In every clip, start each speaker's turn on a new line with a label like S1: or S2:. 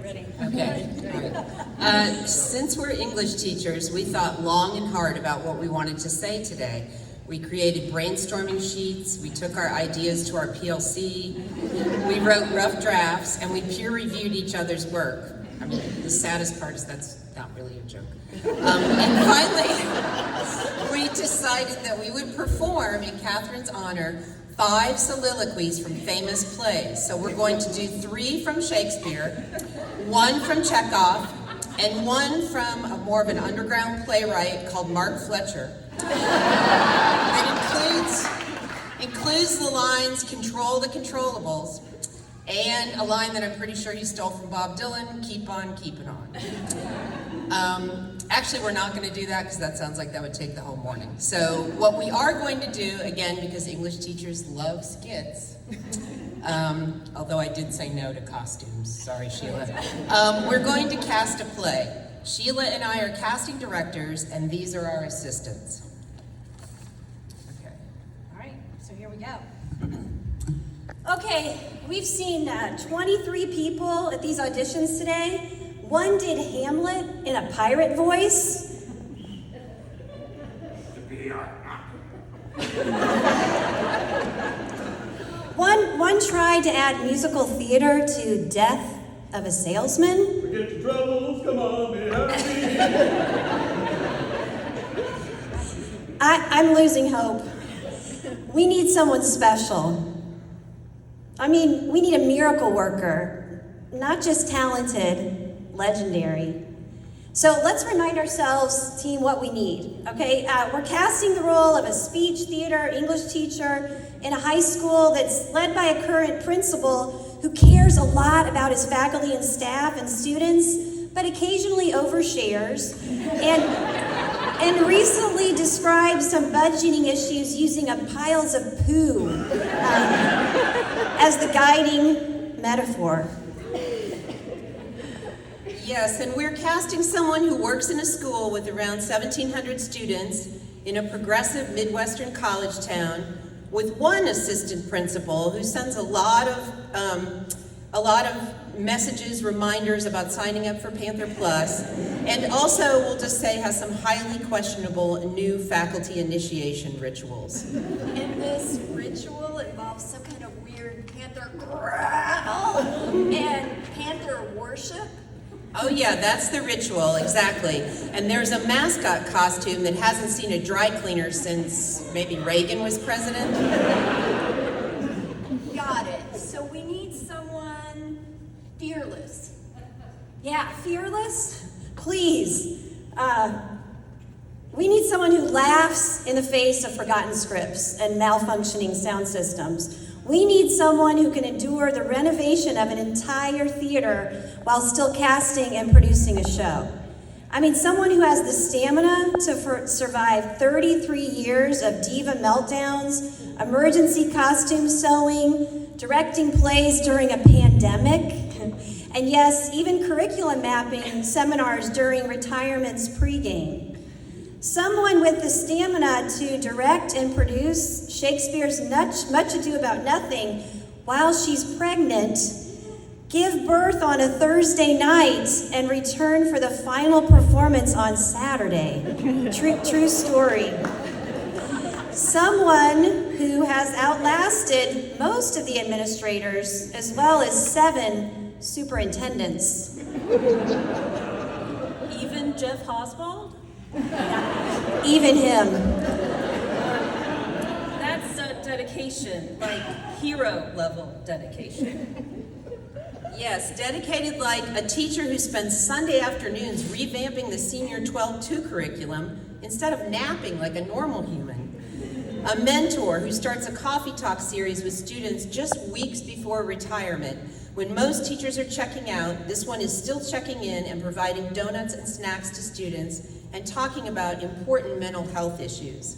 S1: Ready.
S2: Okay. Since we're English teachers, we thought long and hard about what we wanted to say today. We created brainstorming sheets, we took our ideas to our PLC, we wrote rough drafts, and we peer-reviewed each other's work. I mean, the saddest part is that's not really a joke. And finally, we decided that we would perform, in Catherine's honor, 5 soliloquies from famous plays. So we're going to do 3 from Shakespeare, 1 from Chekhov, and 1 from more of an underground playwright called Mark Fletcher. That includes the lines, "Control the controllables," and a line that I'm pretty sure you stole from Bob Dylan, "Keep on keeping on." Actually, we're not going to do that because that sounds like that would take the whole morning. So what we are going to do, again, because English teachers love skits, although I did say no to costumes, sorry Sheila, we're going to cast a play. Sheila and I are casting directors, and these are our assistants. Okay.
S1: All right, so here we go. Okay, we've seen 23 people at these auditions today. 1 did Hamlet in a pirate voice. One tried to add musical theater to Death of a Salesman.
S3: Forget your troubles, come on, be happy.
S1: I'm losing hope. We need someone special. I mean, we need a miracle worker, not just talented, legendary. So let's remind ourselves, team, what we need, okay? We're casting the role of a speech theater English teacher in a high school that's led by a current principal who cares a lot about his faculty and staff and students, but occasionally overshares, and recently described some budgeting issues using a piles of poo as the guiding metaphor.
S2: Yes, and we're casting someone who works in a school with around 1,700 students in a progressive Midwestern college town with 1 assistant principal who sends a lot of messages, reminders about signing up for Panther Plus, and also, we'll just say, has some highly questionable new faculty initiation rituals.
S4: And this ritual involves some kind of weird panther growl and panther worship.
S2: Oh yeah, that's the ritual, exactly. And there's a mascot costume that hasn't seen a dry cleaner since maybe Reagan was president.
S4: Got it. So we need someone fearless.
S1: Yeah, fearless? Please. We need someone who laughs in the face of forgotten scripts and malfunctioning sound systems. We need someone who can endure the renovation of an entire theater while still casting and producing a show. I mean, someone who has the stamina to survive 33 years of diva meltdowns, emergency costume sewing, directing plays during a pandemic, and yes, even curriculum mapping seminars during retirement's pregame. Someone with the stamina to direct and produce Shakespeare's Much Ado About Nothing while she's pregnant, give birth on a Thursday night, and return for the final performance on Saturday. True story. Someone who has outlasted most of the administrators, as well as 7 superintendents.
S5: Even Jeff Oswald?
S1: Even him.
S5: That's dedication, like hero level dedication.
S2: Yes, dedicated like a teacher who spends Sunday afternoons revamping the Senior 12-2 curriculum instead of napping like a normal human. A mentor who starts a coffee talk series with students just weeks before retirement. When most teachers are checking out, this one is still checking in and providing donuts and snacks to students and talking about important mental health issues.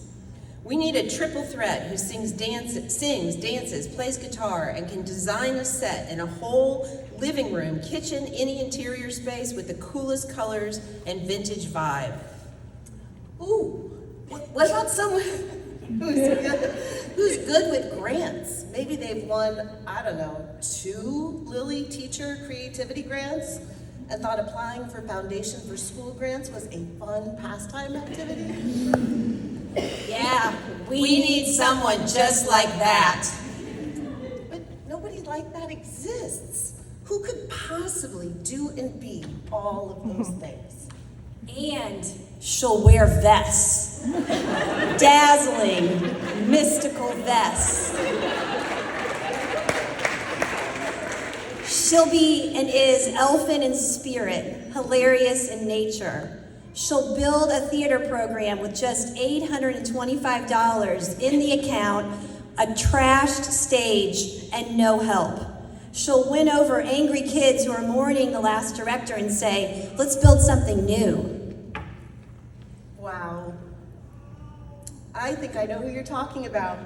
S2: We need a triple threat who sings, dances, plays guitar, and can design a set in a whole living room, kitchen, any interior space with the coolest colors and vintage vibe. Ooh, what about someone
S6: who's good with grants. Maybe they've won, I don't know, 2 Lilly Teacher Creativity Grants and thought applying for Foundation for School grants was a fun pastime activity.
S1: Yeah, we need someone just like that.
S6: But nobody like that exists. Who could possibly do and be all of those things?
S1: And she'll wear vests. Dazzling, mystical vests. She'll be and is elfin in spirit, hilarious in nature. She'll build a theater program with just $825 in the account, a trashed stage, and no help. She'll win over angry kids who are mourning the last director and say, let's build something new.
S6: Wow. I think I know who you're talking about.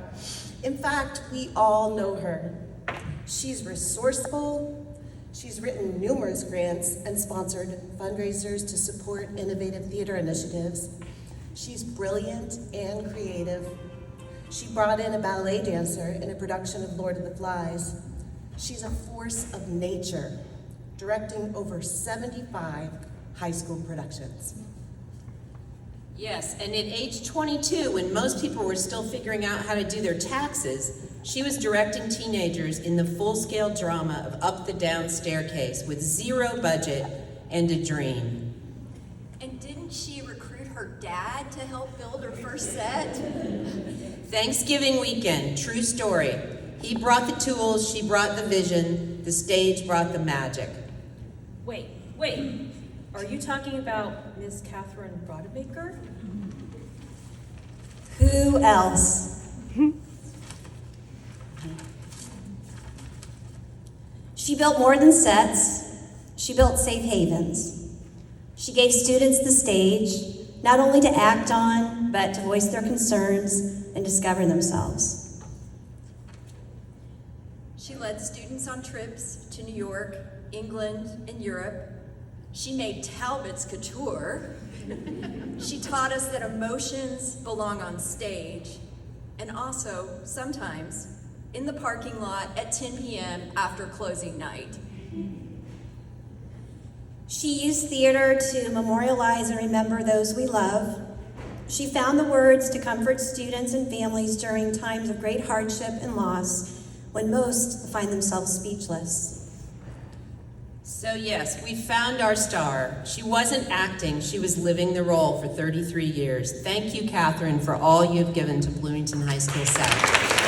S6: In fact, we all know her. She's resourceful. She's written numerous grants and sponsored fundraisers to support innovative theater initiatives. She's brilliant and creative. She brought in a ballet dancer in a production of Lord of the Flies. She's a force of nature, directing over 75 high school productions.
S2: Yes, and at age 22, when most people were still figuring out how to do their taxes, she was directing teenagers in the full-scale drama of Up the Down Staircase with 0 budget and a dream.
S4: And didn't she recruit her dad to help build her first set?
S2: Thanksgiving weekend, true story. He brought the tools, she brought the vision, the stage brought the magic.
S5: Wait. Are you talking about Miss Catherine Rodemaker?
S1: Who else? She built more than sets. She built safe havens. She gave students the stage, not only to act on, but to voice their concerns and discover themselves.
S4: She led students on trips to New York, England, and Europe. She made Talbot's Couture. She taught us that emotions belong on stage, and also, sometimes, in the parking lot at 10 p.m. after closing night.
S1: She used theater to memorialize and remember those we love. She found the words to comfort students and families during times of great hardship and loss, when most find themselves speechless.
S2: So yes, we found our star. She wasn't acting, she was living the role for 33 years. Thank you, Catherine, for all you've given to Bloomington High School South.